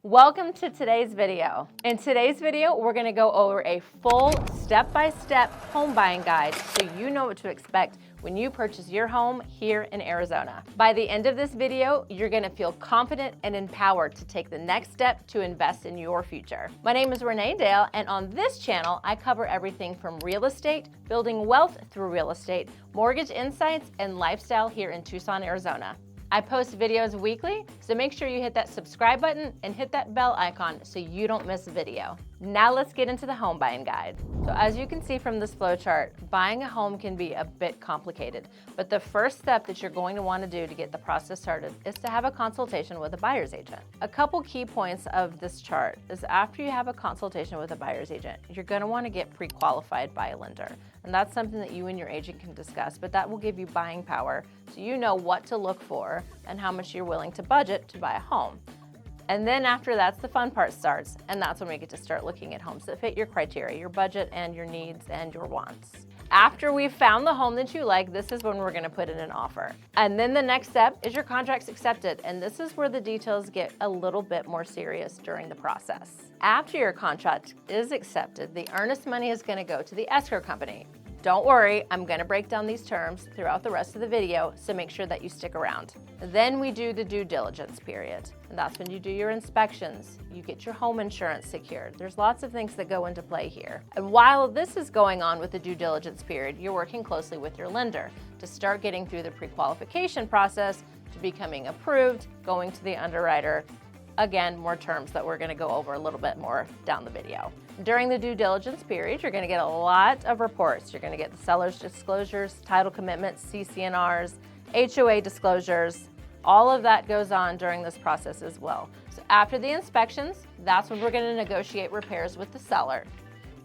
Welcome to today's video. In today's video, we're going to go over a full step-by-step home buying guide so you know what to expect when you purchase your home here in Arizona. By the end of this video, you're going to feel confident and empowered to take the next step to invest in your future. My name is Renee Dale, and on this channel, I cover everything from real estate, building wealth through real estate, mortgage insights, and lifestyle here in Tucson, Arizona. I post videos weekly, so make sure you hit that subscribe button and hit that bell icon so you don't miss a video. Now let's get into the home buying guide. So as you can see from this flow chart, buying a home can be a bit complicated, but the first step that you're going to want to do to get the process started is to have a consultation with a buyer's agent. A couple key points of this chart is after you have a consultation with a buyer's agent, you're going to want to get pre-qualified by a lender. And that's something that you and your agent can discuss, but that will give you buying power so you know what to look for and how much you're willing to budget to buy a home. And then after that's the fun part starts, and that's when we get to start looking at homes that fit your criteria, your budget and your needs and your wants. After we've found the home that you like, this is when we're going to put in an offer. And then the next step is your contract's accepted, and this is where the details get a little bit more serious during the process. After your contract is accepted, the earnest money is going to go to the escrow company. Don't worry, I'm going to break down these terms throughout the rest of the video, so make sure that you stick around. Then we do the due diligence period, and that's when you do your inspections, you get your home insurance secured. There's lots of things that go into play here. And while this is going on with the due diligence period, you're working closely with your lender to start getting through the pre-qualification process to becoming approved, going to the underwriter. Again, more terms that we're going to go over a little bit more down the video. During the due diligence period, you're going to get a lot of reports. You're going to get the seller's disclosures, title commitments, CC&Rs, HOA disclosures. All of that goes on during this process as well. So after the inspections, that's when we're going to negotiate repairs with the seller.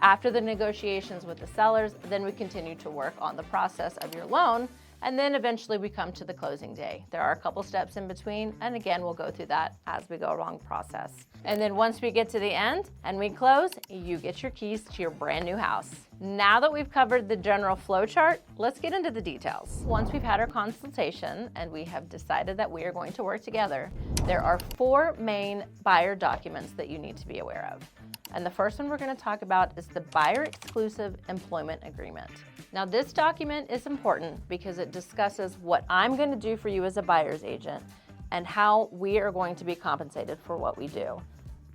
After the negotiations with the sellers, then we continue to work on the process of your loan. And then eventually we come to the closing day. There are a couple steps in between, and again, we'll go through that as we go along the process. And then once we get to the end and we close, you get your keys to your brand new house. Now that we've covered the general flow chart, let's get into the details. Once we've had our consultation and we have decided that we are going to work together, there are 4 main buyer documents that you need to be aware of. And the first one we're going to talk about is the Buyer Exclusive Employment Agreement. Now this document is important because it discusses what I'm going to do for you as a buyer's agent and how we are going to be compensated for what we do.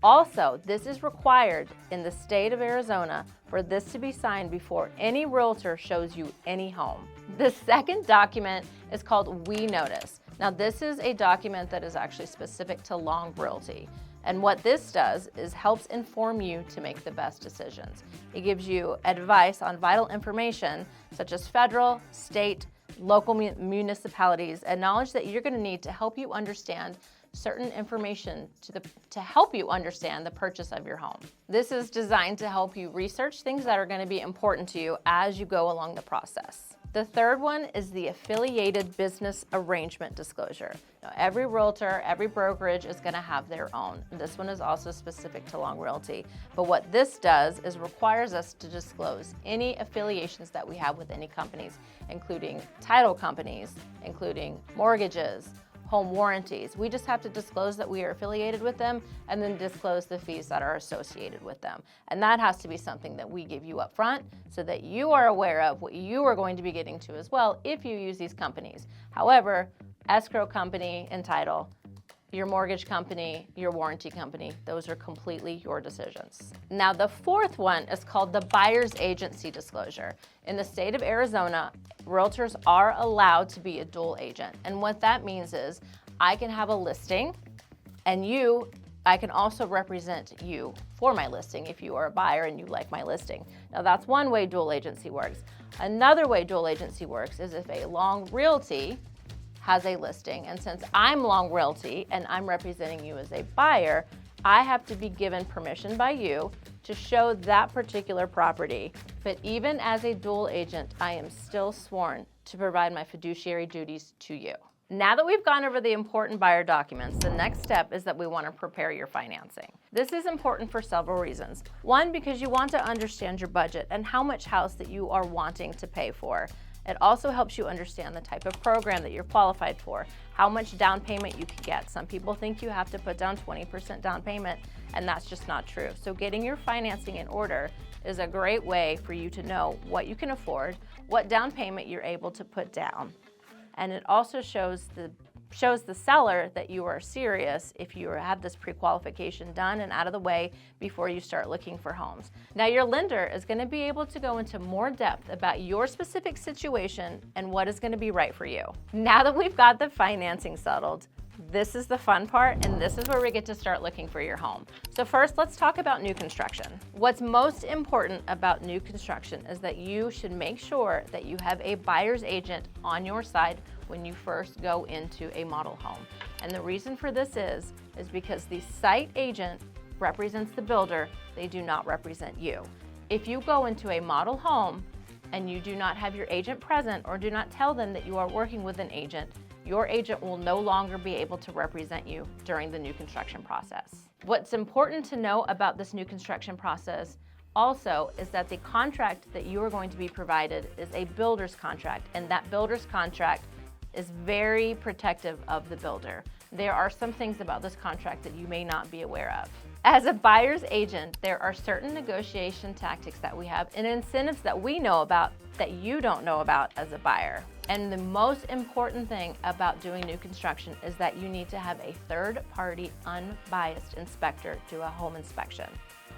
Also, this is required in the state of Arizona for this to be signed before any realtor shows you any home. The second document is called We Notice. Now this is a document that is actually specific to Long Realty. And what this does is helps inform you to make the best decisions. It gives you advice on vital information such as federal, state, local municipalities, and knowledge that you're going to need to help you understand certain information to help you understand the purchase of your home. This is designed to help you research things that are going to be important to you as you go along the process. The third one is the Affiliated Business Arrangement Disclosure. Now, every realtor, every brokerage is going to have their own. This one is also specific to Long Realty. But what this does is requires us to disclose any affiliations that we have with any companies, including title companies, including mortgages, home warranties. We just have to disclose that we are affiliated with them and then disclose the fees that are associated with them. And that has to be something that we give you up front so that you are aware of what you are going to be getting to as well if you use these companies. However, escrow company and title, your mortgage company, your warranty company, those are completely your decisions. Now the fourth one is called the Buyer's Agency Disclosure. In the state of Arizona, realtors are allowed to be a dual agent. And what that means is I can have a listing and I can also represent you for my listing if you are a buyer and you like my listing. Now that's one way dual agency works. Another way dual agency works is if a Long Realty has a listing, and since I'm Long Realty and I'm representing you as a buyer, I have to be given permission by you to show that particular property. But even as a dual agent, I am still sworn to provide my fiduciary duties to you. Now that we've gone over the important buyer documents, the next step is that we want to prepare your financing. This is important for several reasons. One, because you want to understand your budget and how much house that you are wanting to pay for. It also helps you understand the type of program that you're qualified for, how much down payment you can get. Some people think you have to put down 20% down payment, and that's just not true. So getting your financing in order is a great way for you to know what you can afford, what down payment you're able to put down. And it also shows the seller that you are serious if you have this pre-qualification done and out of the way before you start looking for homes. Now your lender is going to be able to go into more depth about your specific situation and what is going to be right for you. Now that we've got the financing settled, this is the fun part, and this is where we get to start looking for your home. So first, let's talk about new construction. What's most important about new construction is that you should make sure that you have a buyer's agent on your side when you first go into a model home. And the reason for this is because the site agent represents the builder, they do not represent you. If you go into a model home and you do not have your agent present or do not tell them that you are working with an agent, your agent will no longer be able to represent you during the new construction process. What's important to know about this new construction process also is that the contract that you are going to be provided is a builder's contract, and that builder's contract is very protective of the builder. There are some things about this contract that you may not be aware of. As a buyer's agent, there are certain negotiation tactics that we have and incentives that we know about that you don't know about as a buyer. And the most important thing about doing new construction is that you need to have a third-party, unbiased inspector do a home inspection.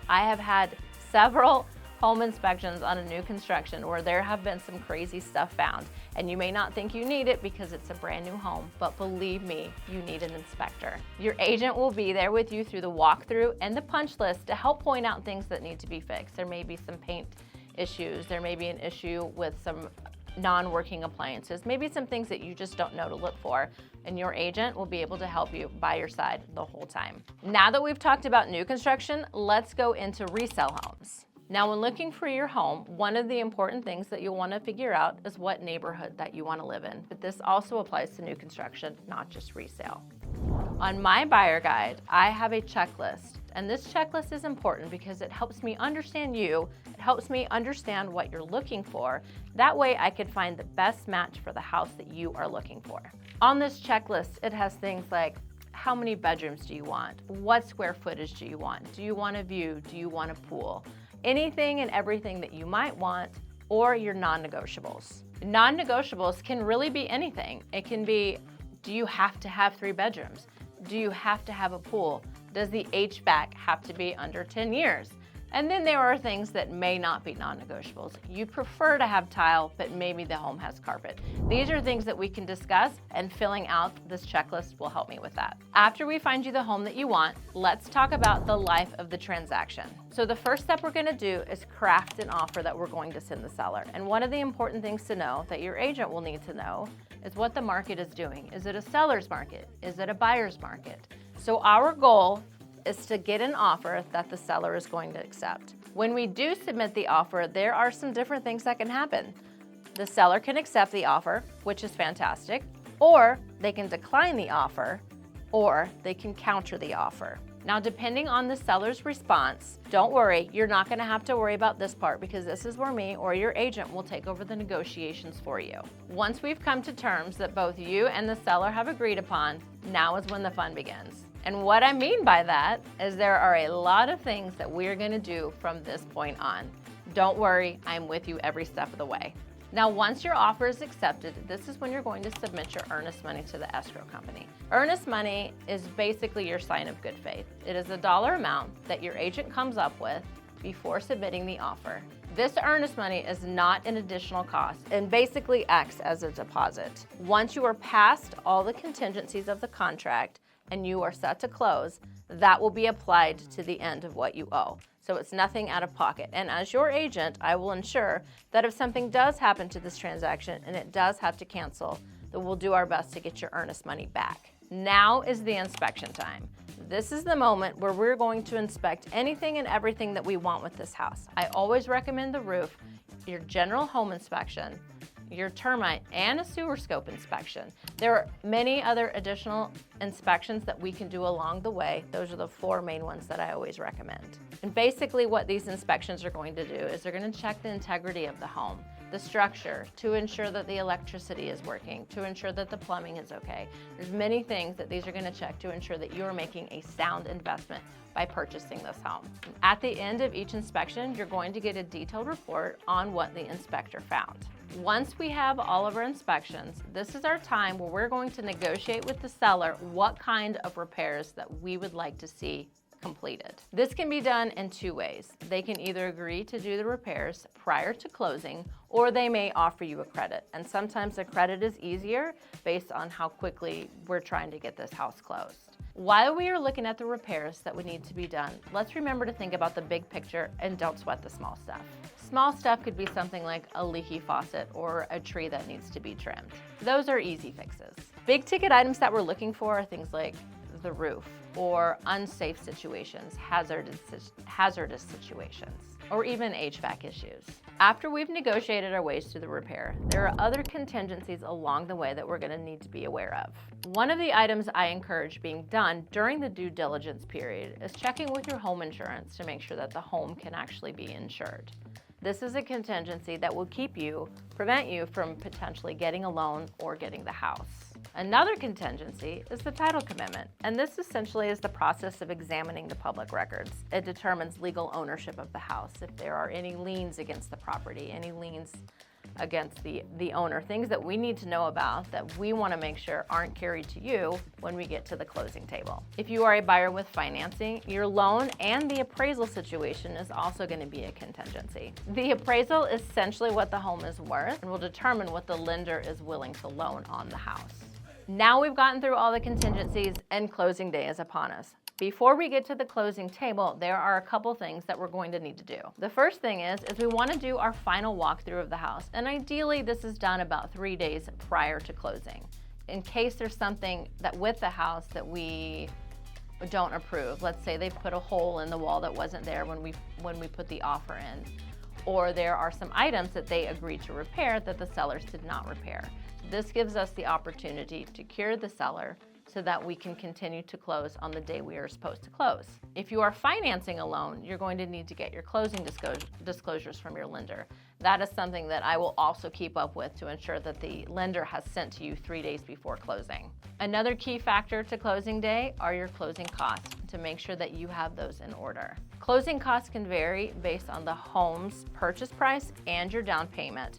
I have had several home inspections on a new construction where there have been some crazy stuff found. And you may not think you need it because it's a brand new home, but believe me, you need an inspector. Your agent will be there with you through the walkthrough and the punch list to help point out things that need to be fixed. There may be some paint issues, there may be an issue with some non-working appliances, maybe some things that you just don't know to look for, and your agent will be able to help you by your side the whole time. Now that we've talked about new construction, let's go into resale homes. Now, when looking for your home, one of the important things that you'll want to figure out is what neighborhood that you want to live in. But this also applies to new construction, not just resale. On my buyer guide, I have a checklist. And this checklist is important because it helps me understand you. It helps me understand what you're looking for. That way I can find the best match for the house that you are looking for. On this checklist, it has things like, how many bedrooms do you want? What square footage do you want? Do you want a view? Do you want a pool? Anything and everything that you might want, or your non-negotiables. Non-negotiables can really be anything. It can be, do you have to have 3 bedrooms? Do you have to have a pool? Does the HVAC have to be under 10 years? And then there are things that may not be non-negotiables. You prefer to have tile, but maybe the home has carpet. These are things that we can discuss, and filling out this checklist will help me with that. After we find you the home that you want, let's talk about the life of the transaction. So the first step we're gonna do is craft an offer that we're going to send the seller. And one of the important things to know that your agent will need to know is what the market is doing. Is it a seller's market? Is it a buyer's market? So our goal is to get an offer that the seller is going to accept. When we do submit the offer, there are some different things that can happen. The seller can accept the offer, which is fantastic, or they can decline the offer, or they can counter the offer. Now, depending on the seller's response, don't worry, you're not gonna have to worry about this part because this is where me or your agent will take over the negotiations for you. Once we've come to terms that both you and the seller have agreed upon, now is when the fun begins. And what I mean by that is there are a lot of things that we're gonna do from this point on. Don't worry, I'm with you every step of the way. Now, once your offer is accepted, this is when you're going to submit your earnest money to the escrow company. Earnest money is basically your sign of good faith. It is a dollar amount that your agent comes up with before submitting the offer. This earnest money is not an additional cost and basically acts as a deposit. Once you are past all the contingencies of the contract and you are set to close, that will be applied to the end of what you owe. So it's nothing out of pocket. And as your agent, I will ensure that if something does happen to this transaction and it does have to cancel, that we'll do our best to get your earnest money back. Now is the inspection time. This is the moment where we're going to inspect anything and everything that we want with this house. I always recommend the roof, your general home inspection, your termite, and a sewer scope inspection. There are many other additional inspections that we can do along the way. Those are the 4 main ones that I always recommend. And basically what these inspections are going to do is they're going to check the integrity of the home. the structure, to ensure that the electricity is working, to ensure that the plumbing is okay. There's many things that these are going to check to ensure that you're making a sound investment by purchasing this home. At the end of each inspection, you're going to get a detailed report on what the inspector found. Once we have all of our inspections, this is our time where we're going to negotiate with the seller what kind of repairs that we would like to see completed. This can be done in two ways. They can either agree to do the repairs prior to closing, or they may offer you a credit. And sometimes a credit is easier based on how quickly we're trying to get this house closed. While we are looking at the repairs that would need to be done, let's remember to think about the big picture and don't sweat the small stuff. Small stuff could be something like a leaky faucet or a tree that needs to be trimmed. Those are easy fixes. Big ticket items that we're looking for are things like the roof or unsafe situations, hazardous situations, or even HVAC issues. After we've negotiated our ways through the repair, there are other contingencies along the way that we're going to need to be aware of. One of the items I encourage being done during the due diligence period is checking with your home insurance to make sure that the home can actually be insured. This is a contingency that will prevent you from potentially getting a loan or getting the house. Another contingency is the title commitment, and this essentially is the process of examining the public records. It determines legal ownership of the house, if there are any liens against the property, any liens against the owner, things that we need to know about that we want to make sure aren't carried to you when we get to the closing table. If you are a buyer with financing, your loan and the appraisal situation is also going to be a contingency. The appraisal is essentially what the home is worth and will determine what the lender is willing to loan on the house. Now we've gotten through all the contingencies and closing day is upon us. Before we get to the closing table, there are a couple things that we're going to need to do. The first thing is we want to do our final walkthrough of the house, and ideally this is done about 3 days prior to closing. In case there's something that with the house that we don't approve. Let's say they've put a hole in the wall that wasn't there when we put the offer in, or there are some items that they agreed to repair that the sellers did not repair. This gives us the opportunity to cure the seller so that we can continue to close on the day we are supposed to close. If you are financing a loan, you're going to need to get your closing disclosures from your lender. That is something that I will also keep up with to ensure that the lender has sent to you 3 days before closing. Another key factor to closing day are your closing costs, to make sure that you have those in order. Closing costs can vary based on the home's purchase price and your down payment.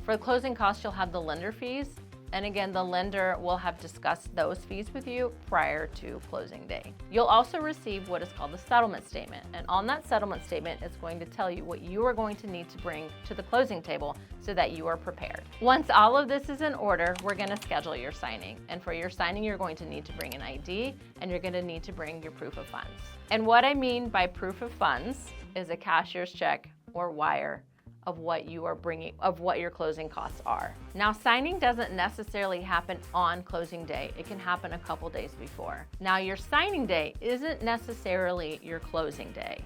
For the closing costs, you'll have the lender fees, and again, the lender will have discussed those fees with you prior to closing day. You'll also receive what is called the settlement statement, and on that settlement statement, it's going to tell you what you are going to need to bring to the closing table so that you are prepared. Once all of this is in order, we're going to schedule your signing, and for your signing, you're going to need to bring an ID, and you're going to need to bring your proof of funds. And what I mean by proof of funds is a cashier's check or wire of what you are bringing, of what your closing costs are. Now, signing doesn't necessarily happen on closing day. It can happen a couple days before. Now, your signing day isn't necessarily your closing day.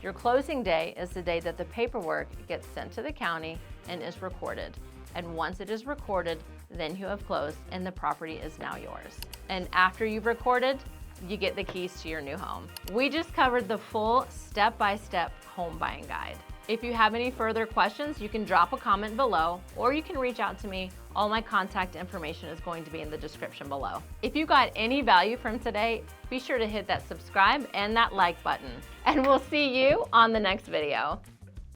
Your closing day is the day that the paperwork gets sent to the county and is recorded. And once it is recorded, then you have closed and the property is now yours. And after you've recorded, you get the keys to your new home. We just covered the full step-by-step home buying guide. If you have any further questions, you can drop a comment below, or you can reach out to me. All my contact information is going to be in the description below. If you got any value from today, be sure to hit that subscribe and that like button. And we'll see you on the next video.